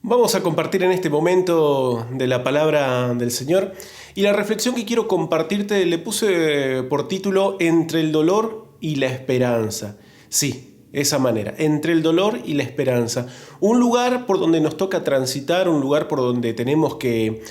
Vamos a compartir en este momento de la palabra del Señor y la reflexión que quiero compartirte le puse por título Entre el dolor y la esperanza. Sí, esa manera, entre el dolor y la esperanza. Un lugar por donde nos toca transitar, un lugar por donde tenemos que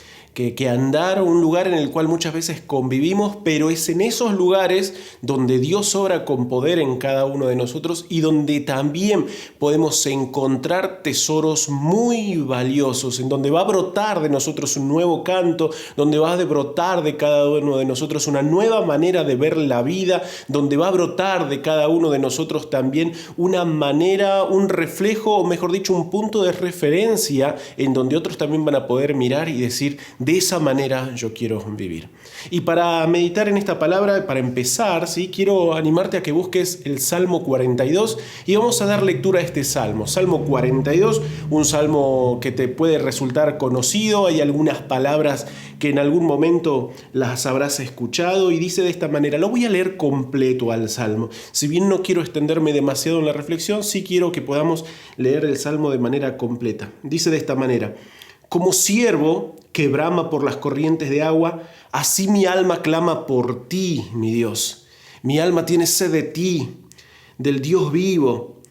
andar, un lugar en el cual muchas veces convivimos, pero es en esos lugares donde Dios obra con poder en cada uno de nosotros y donde también podemos encontrar tesoros muy valiosos, en donde va a brotar de nosotros un nuevo canto, donde va a brotar de cada uno de nosotros una nueva manera de ver la vida, donde va a brotar de cada uno de nosotros también una manera, un reflejo, o mejor dicho, un punto de referencia en donde otros también van a poder mirar y decir: de esa manera yo quiero vivir. Y para meditar en esta palabra, para empezar, ¿sí?, quiero animarte a que busques el Salmo 42 y vamos a dar lectura a este salmo. Salmo 42, un salmo que te puede resultar conocido. Hay algunas palabras que en algún momento las habrás escuchado y dice de esta manera. Lo voy a leer completo al salmo. Si bien no quiero extenderme demasiado en la reflexión, sí quiero que podamos leer el salmo de manera completa. Dice de esta manera: como ciervo que brama por las corrientes de agua, así mi alma clama por ti, mi Dios. Mi alma tiene sed de ti, del Dios vivo.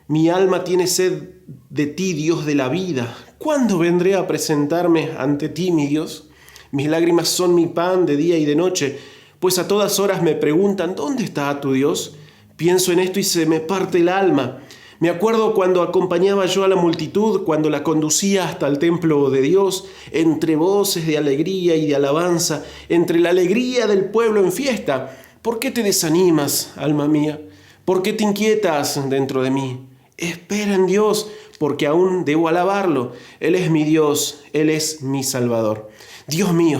Mi alma tiene sed de ti, Dios de la vida. ¿Cuándo vendré a presentarme ante ti, mi Dios? Mis lágrimas son mi pan de día y de noche, pues a todas horas me preguntan: ¿dónde está tu Dios? Pienso en esto y se me parte el alma. Me acuerdo cuando acompañaba yo a la multitud, cuando la conducía hasta el templo de Dios, entre voces de alegría y de alabanza, entre la alegría del pueblo en fiesta. ¿Por qué te desanimas, alma mía? ¿Por qué te inquietas dentro de mí? Espera en Dios, porque aún debo alabarlo. Él es mi Dios, Él es mi Salvador. Dios mío,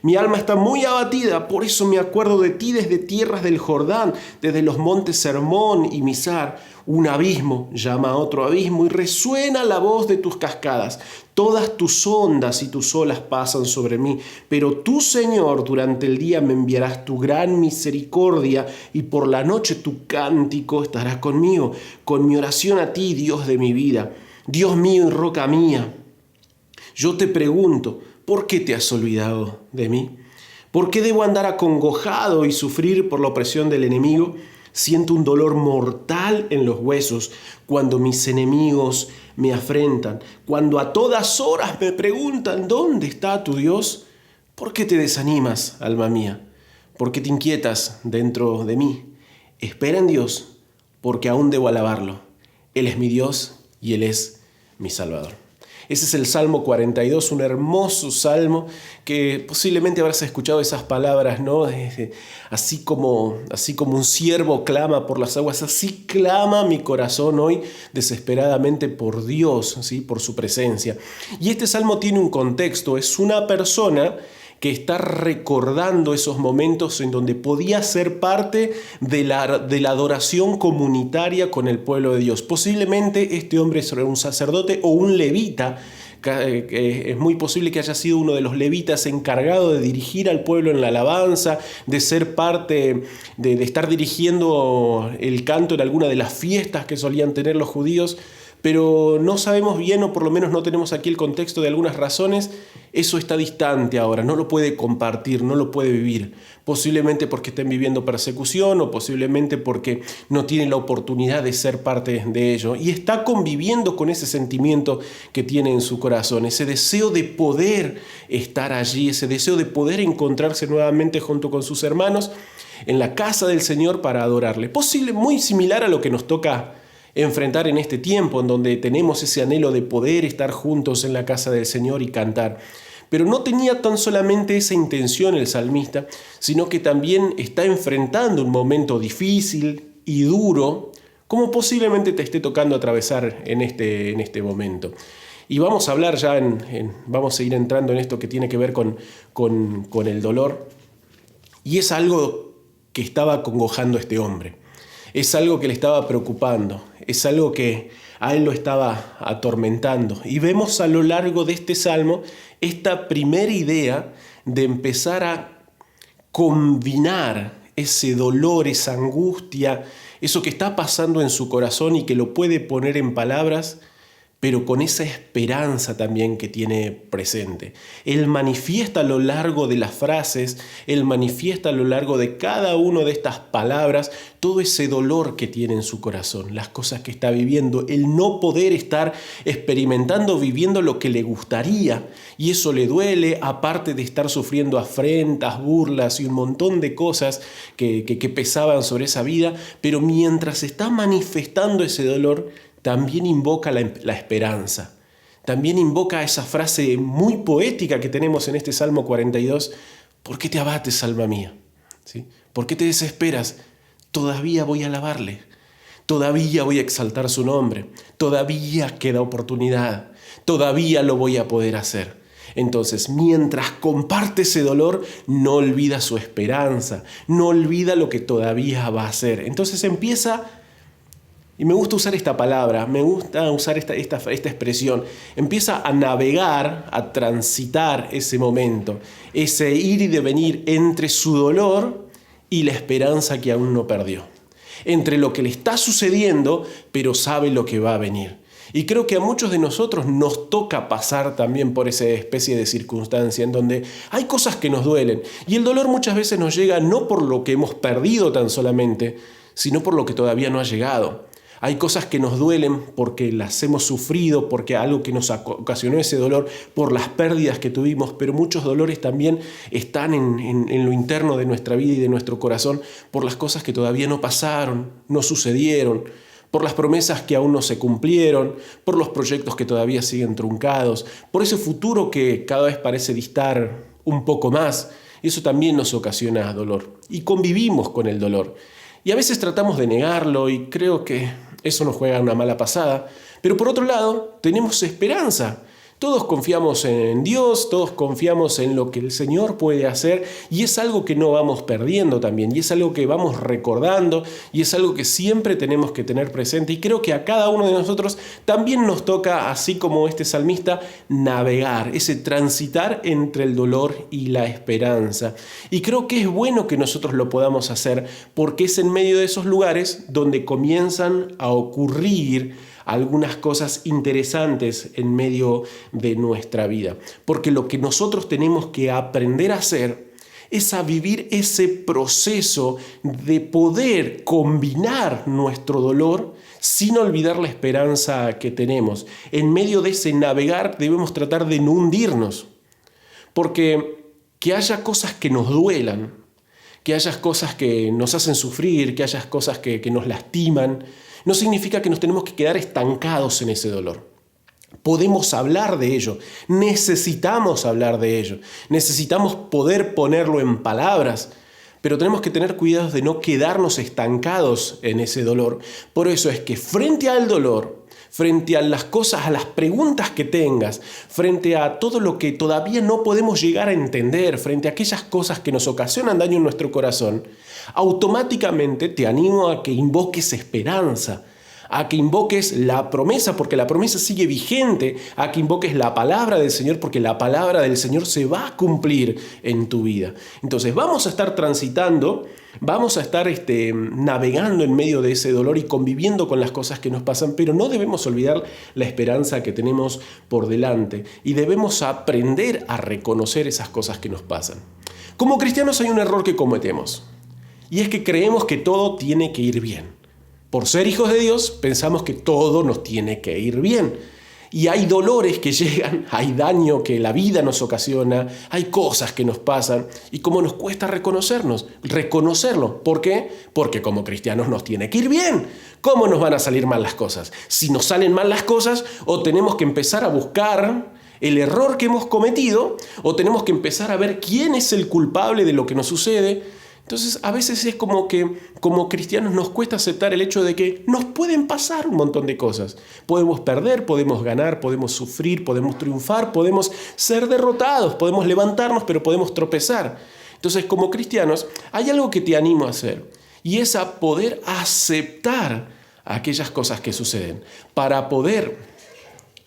mi alma está muy abatida, por eso me acuerdo de ti desde tierras del Jordán, desde los montes Hermón y Mizar. Un abismo llama a otro abismo y resuena la voz de tus cascadas. Todas tus ondas y tus olas pasan sobre mí, pero tú, Señor, durante el día me enviarás tu gran misericordia y por la noche tu cántico estará conmigo, con mi oración a ti, Dios de mi vida. Dios mío y roca mía, yo te pregunto: ¿por qué te has olvidado de mí? ¿Por qué debo andar acongojado y sufrir por la opresión del enemigo? Siento un dolor mortal en los huesos cuando mis enemigos me afrentan, cuando a todas horas me preguntan: ¿dónde está tu Dios? ¿Por qué te desanimas, alma mía? ¿Por qué te inquietas dentro de mí? Espera en Dios, porque aún debo alabarlo. Él es mi Dios y Él es mi Salvador. Ese es el Salmo 42, un hermoso salmo que posiblemente habrás escuchado esas palabras, ¿no? Así como un ciervo clama por las aguas, así clama mi corazón hoy desesperadamente por Dios, ¿sí?, por su presencia. Y este salmo tiene un contexto, es una persona que está recordando esos momentos en donde podía ser parte de la adoración comunitaria con el pueblo de Dios. Posiblemente este hombre era un sacerdote o un levita. Es muy posible que haya sido uno de los levitas encargado de dirigir al pueblo en la alabanza, de ser parte, de estar dirigiendo el canto en alguna de las fiestas que solían tener los judíos. Pero no sabemos bien, o por lo menos no tenemos aquí el contexto de algunas razones. Eso está distante ahora, no lo puede compartir, no lo puede vivir. Posiblemente porque estén viviendo persecución o posiblemente porque no tiene la oportunidad de ser parte de ello. Y está conviviendo con ese sentimiento que tiene en su corazón, ese deseo de poder estar allí, ese deseo de poder encontrarse nuevamente junto con sus hermanos en la casa del Señor para adorarle. Muy similar a lo que nos toca enfrentar en este tiempo en donde tenemos ese anhelo de poder estar juntos en la casa del Señor y cantar. Pero no tenía tan solamente esa intención el salmista, sino que también está enfrentando un momento difícil y duro, como posiblemente te esté tocando atravesar en este momento. Y vamos a hablar ya, vamos a ir entrando en esto que tiene que ver con el dolor. Y es algo que estaba acongojando a este hombre. Es algo que le estaba preocupando, es algo que a él lo estaba atormentando. Y vemos a lo largo de este salmo esta primera idea de empezar a combinar ese dolor, esa angustia, eso que está pasando en su corazón y que lo puede poner en palabras, pero con esa esperanza también que tiene presente. Él manifiesta a lo largo de las frases, Él manifiesta a lo largo de cada una de estas palabras todo ese dolor que tiene en su corazón, las cosas que está viviendo, el no poder estar experimentando, viviendo lo que le gustaría, y eso le duele, aparte de estar sufriendo afrentas, burlas y un montón de cosas que pesaban sobre esa vida, pero mientras está manifestando ese dolor, también invoca la esperanza. También invoca esa frase muy poética que tenemos en este Salmo 42. ¿Por qué te abates, alma mía? ¿Sí? ¿Por qué te desesperas? Todavía voy a alabarle. Todavía voy a exaltar su nombre. Todavía queda oportunidad. Todavía lo voy a poder hacer. Entonces, mientras comparte ese dolor, no olvida su esperanza. No olvida lo que todavía va a hacer. Entonces empieza. Y me gusta usar esta palabra, me gusta usar esta expresión. Empieza a navegar, a transitar ese momento, ese ir y devenir entre su dolor y la esperanza que aún no perdió. Entre lo que le está sucediendo, pero sabe lo que va a venir. Y creo que a muchos de nosotros nos toca pasar también por esa especie de circunstancia en donde hay cosas que nos duelen. Y el dolor muchas veces nos llega no por lo que hemos perdido tan solamente, sino por lo que todavía no ha llegado. Hay cosas que nos duelen porque las hemos sufrido, porque algo que nos ocasionó ese dolor, por las pérdidas que tuvimos, pero muchos dolores también están en lo interno de nuestra vida y de nuestro corazón por las cosas que todavía no pasaron, no sucedieron, por las promesas que aún no se cumplieron, por los proyectos que todavía siguen truncados, por ese futuro que cada vez parece distar un poco más. Eso también nos ocasiona dolor y convivimos con el dolor. Y a veces tratamos de negarlo y creo que eso nos juega una mala pasada. Pero por otro lado, tenemos esperanza. Todos confiamos en Dios, todos confiamos en lo que el Señor puede hacer y es algo que no vamos perdiendo también y es algo que vamos recordando y es algo que siempre tenemos que tener presente y creo que a cada uno de nosotros también nos toca, así como este salmista, navegar, ese transitar entre el dolor y la esperanza. Y creo que es bueno que nosotros lo podamos hacer porque es en medio de esos lugares donde comienzan a ocurrir algunas cosas interesantes en medio de nuestra vida. Porque lo que nosotros tenemos que aprender a hacer es a vivir ese proceso de poder combinar nuestro dolor sin olvidar la esperanza que tenemos. En medio de ese navegar debemos tratar de no hundirnos. Porque que haya cosas que nos duelan, que haya cosas que nos hacen sufrir, que haya cosas que nos lastiman, no significa que nos tenemos que quedar estancados en ese dolor. Podemos hablar de ello, necesitamos hablar de ello, necesitamos poder ponerlo en palabras, pero tenemos que tener cuidado de no quedarnos estancados en ese dolor. Por eso es que frente al dolor, frente a las cosas, a las preguntas que tengas, frente a todo lo que todavía no podemos llegar a entender, frente a aquellas cosas que nos ocasionan daño en nuestro corazón, automáticamente te animo a que invoques esperanza, a que invoques la promesa, porque la promesa sigue vigente, a que invoques la palabra del Señor, porque la palabra del Señor se va a cumplir en tu vida. Entonces vamos a estar transitando, vamos a estar navegando en medio de ese dolor y conviviendo con las cosas que nos pasan, pero no debemos olvidar la esperanza que tenemos por delante y debemos aprender a reconocer esas cosas que nos pasan. Como cristianos hay un error que cometemos y es que creemos que todo tiene que ir bien. Por ser hijos de Dios, pensamos que todo nos tiene que ir bien. Y hay dolores que llegan, hay daño que la vida nos ocasiona, hay cosas que nos pasan y cómo nos cuesta reconocerlo. ¿Por qué? Porque como cristianos nos tiene que ir bien. ¿Cómo nos van a salir mal las cosas? Si nos salen mal las cosas, o tenemos que empezar a buscar el error que hemos cometido, o tenemos que empezar a ver quién es el culpable de lo que nos sucede. Entonces, a veces es como que como cristianos nos cuesta aceptar el hecho de que nos pueden pasar un montón de cosas. Podemos perder, podemos ganar, podemos sufrir, podemos triunfar, podemos ser derrotados, podemos levantarnos, pero podemos tropezar. Entonces, como cristianos, hay algo que te animo a hacer y es a poder aceptar aquellas cosas que suceden. Para poder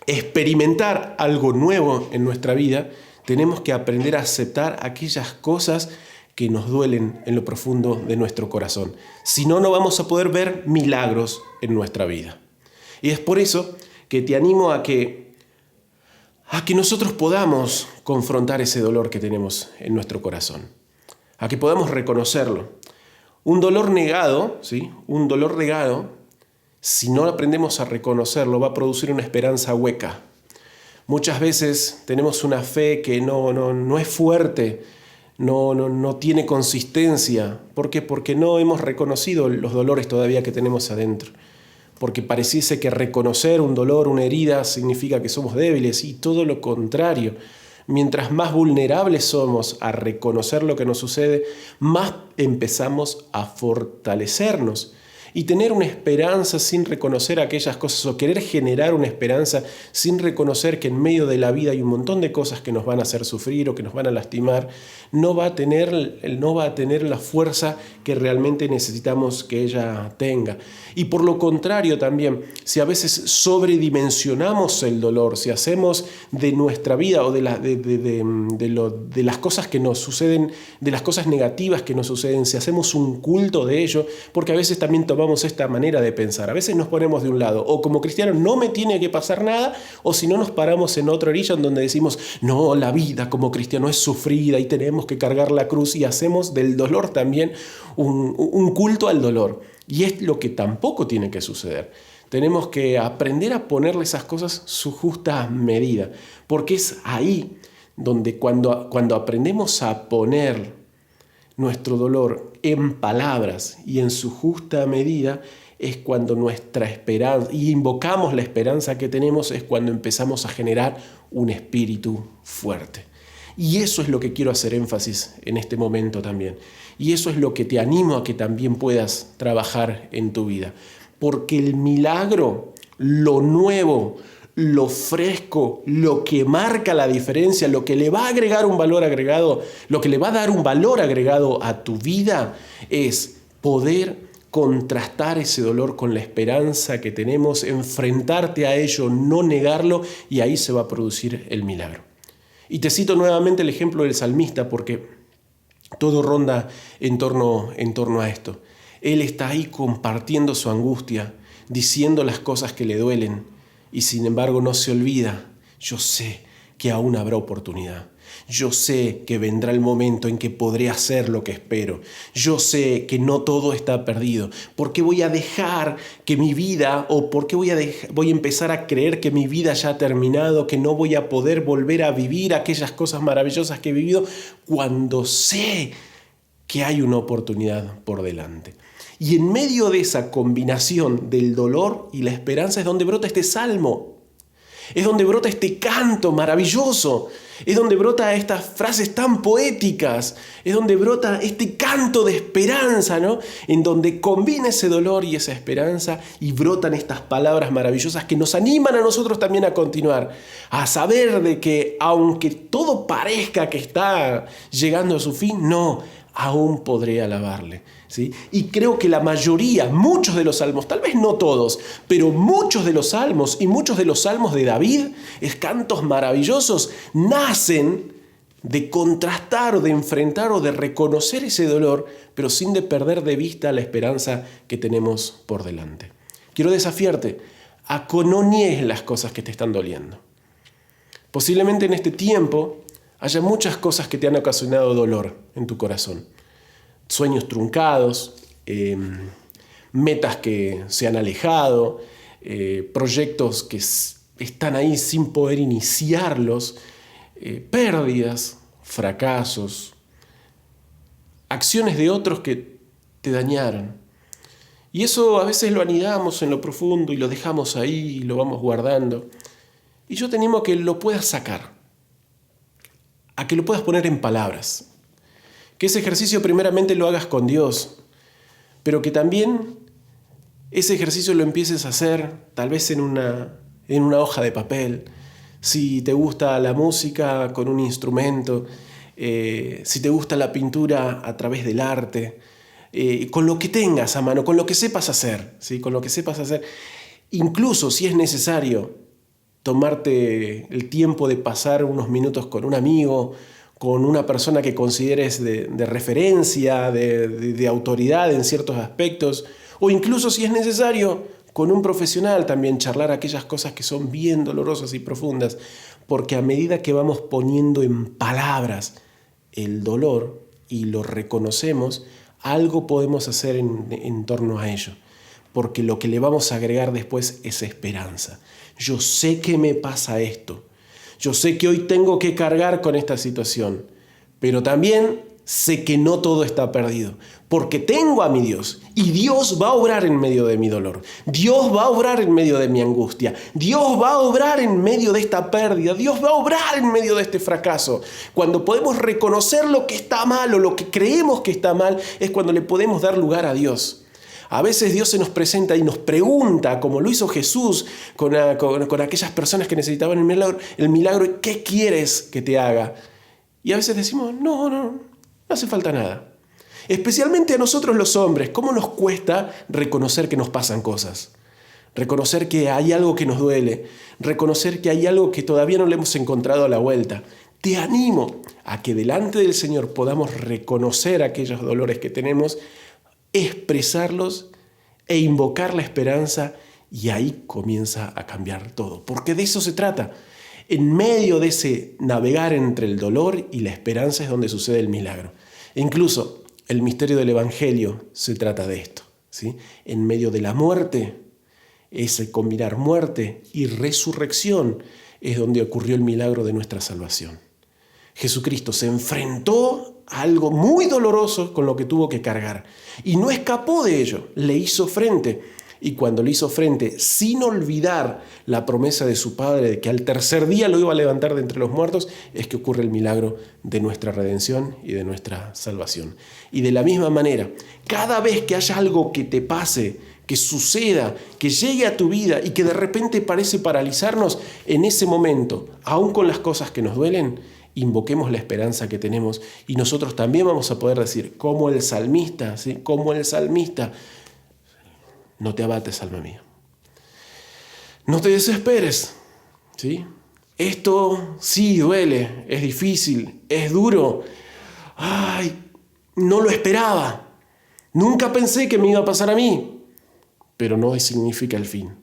experimentar algo nuevo en nuestra vida, tenemos que aprender a aceptar aquellas cosas que nos duelen en lo profundo de nuestro corazón. Si no, no vamos a poder ver milagros en nuestra vida. Y es por eso que te animo a que nosotros podamos confrontar ese dolor que tenemos en nuestro corazón, a que podamos reconocerlo. Un dolor negado, ¿sí? Un dolor negado, si no aprendemos a reconocerlo, va a producir una esperanza hueca. Muchas veces tenemos una fe que no es fuerte, no tiene consistencia. ¿Por qué? Porque no hemos reconocido los dolores todavía que tenemos adentro. Porque pareciese que reconocer un dolor, una herida, significa que somos débiles, y todo lo contrario. Mientras más vulnerables somos a reconocer lo que nos sucede, más empezamos a fortalecernos. Y tener una esperanza sin reconocer aquellas cosas, o querer generar una esperanza sin reconocer que en medio de la vida hay un montón de cosas que nos van a hacer sufrir o que nos van a lastimar, no va a tener la fuerza que realmente necesitamos que ella tenga. Y por lo contrario también, si a veces sobredimensionamos el dolor, si hacemos de nuestra vida o de las cosas que nos suceden, de las cosas negativas que nos suceden, si hacemos un culto de ello, porque a veces también tomamos esta manera de pensar. A veces nos ponemos de un lado, o como cristianos no me tiene que pasar nada, o si no nos paramos en otra orilla en donde decimos, no, la vida como cristiano es sufrida y tenemos que cargar la cruz, y hacemos del dolor también un culto al dolor. Y es lo que tampoco tiene que suceder. Tenemos que aprender a ponerle esas cosas su justa medida, porque es ahí donde cuando aprendemos a poner nuestro dolor en palabras y en su justa medida, es cuando nuestra esperanza, y invocamos la esperanza que tenemos, es cuando empezamos a generar un espíritu fuerte. Y eso es lo que quiero hacer énfasis en este momento también. Y eso es lo que te animo a que también puedas trabajar en tu vida. Porque el milagro, lo nuevo, lo fresco, lo que marca la diferencia, lo que le va a agregar un valor agregado, lo que le va a dar un valor agregado a tu vida, es poder contrastar ese dolor con la esperanza que tenemos, enfrentarte a ello, no negarlo, y ahí se va a producir el milagro. Y te cito nuevamente el ejemplo del salmista, porque todo ronda en torno a esto. Él está ahí compartiendo su angustia, diciendo las cosas que le duelen, y sin embargo no se olvida. Yo sé que aún habrá oportunidad. Yo sé que vendrá el momento en que podré hacer lo que espero. Yo sé que no todo está perdido. ¿Por qué voy a dejar que mi vida, o por qué voy a empezar a creer que mi vida ya ha terminado, que no voy a poder volver a vivir aquellas cosas maravillosas que he vivido, cuando sé que hay una oportunidad por delante? Y en medio de esa combinación del dolor y la esperanza es donde brota este salmo. Es donde brota este canto maravilloso. Es donde brota estas frases tan poéticas. Es donde brota este canto de esperanza, ¿no? En donde combina ese dolor y esa esperanza, y brotan estas palabras maravillosas que nos animan a nosotros también a continuar. A saber de que aunque todo parezca que está llegando a su fin, no, aún podré alabarle, ¿sí? Y creo que la mayoría, muchos de los salmos, tal vez no todos, pero muchos de los salmos y muchos de los salmos de David, cantos maravillosos, nacen de contrastar o de enfrentar o de reconocer ese dolor, pero sin de perder de vista la esperanza que tenemos por delante. Quiero desafiarte a que no niegues las cosas que te están doliendo. Posiblemente en este tiempo haya muchas cosas que te han ocasionado dolor en tu corazón. Sueños truncados, metas que se han alejado, proyectos que están ahí sin poder iniciarlos, pérdidas, fracasos, acciones de otros que te dañaron. Y eso a veces lo anidamos en lo profundo y lo dejamos ahí y lo vamos guardando. Y yo te animo a que lo puedas sacar, a que lo puedas poner en palabras. Que ese ejercicio primeramente lo hagas con Dios, pero que también ese ejercicio lo empieces a hacer tal vez en una hoja de papel. Si te gusta la música, con un instrumento, si te gusta la pintura, a través del arte, con lo que tengas a mano, con lo que sepas hacer, ¿sí? Con lo que sepas hacer. Incluso si es necesario tomarte el tiempo de pasar unos minutos con un amigo, con una persona que consideres de referencia, de autoridad en ciertos aspectos, o incluso si es necesario con un profesional también, charlar aquellas cosas que son bien dolorosas y profundas, porque a medida que vamos poniendo en palabras el dolor y lo reconocemos, algo podemos hacer en torno a ello, porque lo que le vamos a agregar después es esperanza. Yo sé que me pasa esto, yo sé que hoy tengo que cargar con esta situación, pero también sé que no todo está perdido, porque tengo a mi Dios y Dios va a obrar en medio de mi dolor. Dios va a obrar en medio de mi angustia. Dios va a obrar en medio de esta pérdida. Dios va a obrar en medio de este fracaso. Cuando podemos reconocer lo que está mal o lo que creemos que está mal, es cuando le podemos dar lugar a Dios. A veces Dios se nos presenta y nos pregunta, como lo hizo Jesús con aquellas personas que necesitaban el milagro, ¿qué quieres que te haga? Y a veces decimos, no hace falta nada. Especialmente a nosotros los hombres, ¿cómo nos cuesta reconocer que nos pasan cosas? Reconocer que hay algo que nos duele, reconocer que hay algo que todavía no le hemos encontrado a la vuelta. Te animo a que delante del Señor podamos reconocer aquellos dolores que tenemos, expresarlos e invocar la esperanza, y ahí comienza a cambiar todo. Porque de eso se trata. En medio de ese navegar entre el dolor y la esperanza es donde sucede el milagro. E incluso el misterio del Evangelio se trata de esto, ¿sí? En medio de la muerte, ese combinar muerte y resurrección es donde ocurrió el milagro de nuestra salvación. Jesucristo se enfrentó a algo muy doloroso con lo que tuvo que cargar y no escapó de ello, le hizo frente. Y cuando le hizo frente, sin olvidar la promesa de su Padre de que al tercer día lo iba a levantar de entre los muertos, es que ocurre el milagro de nuestra redención y de nuestra salvación. Y de la misma manera, cada vez que haya algo que te pase, que suceda, que llegue a tu vida y que de repente parece paralizarnos, en ese momento, aún con las cosas que nos duelen, invoquemos la esperanza que tenemos y nosotros también vamos a poder decir, como el salmista, ¿sí? Como el salmista, no te abates, alma mía. No te desesperes, ¿sí? Esto sí duele, es difícil, es duro. Ay, no lo esperaba. Nunca pensé que me iba a pasar a mí. Pero no significa el fin,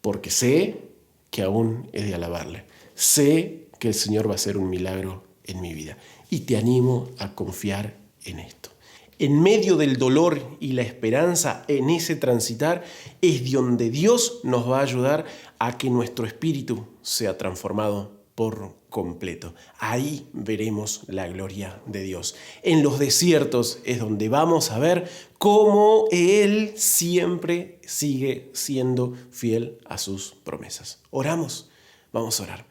porque sé que aún he de alabarle. Sé que el Señor va a hacer un milagro en mi vida. Y te animo a confiar en esto. En medio del dolor y la esperanza, en ese transitar, es donde Dios nos va a ayudar a que nuestro espíritu sea transformado por completo. Ahí veremos la gloria de Dios. En los desiertos es donde vamos a ver cómo Él siempre sigue siendo fiel a sus promesas. Oramos, vamos a orar.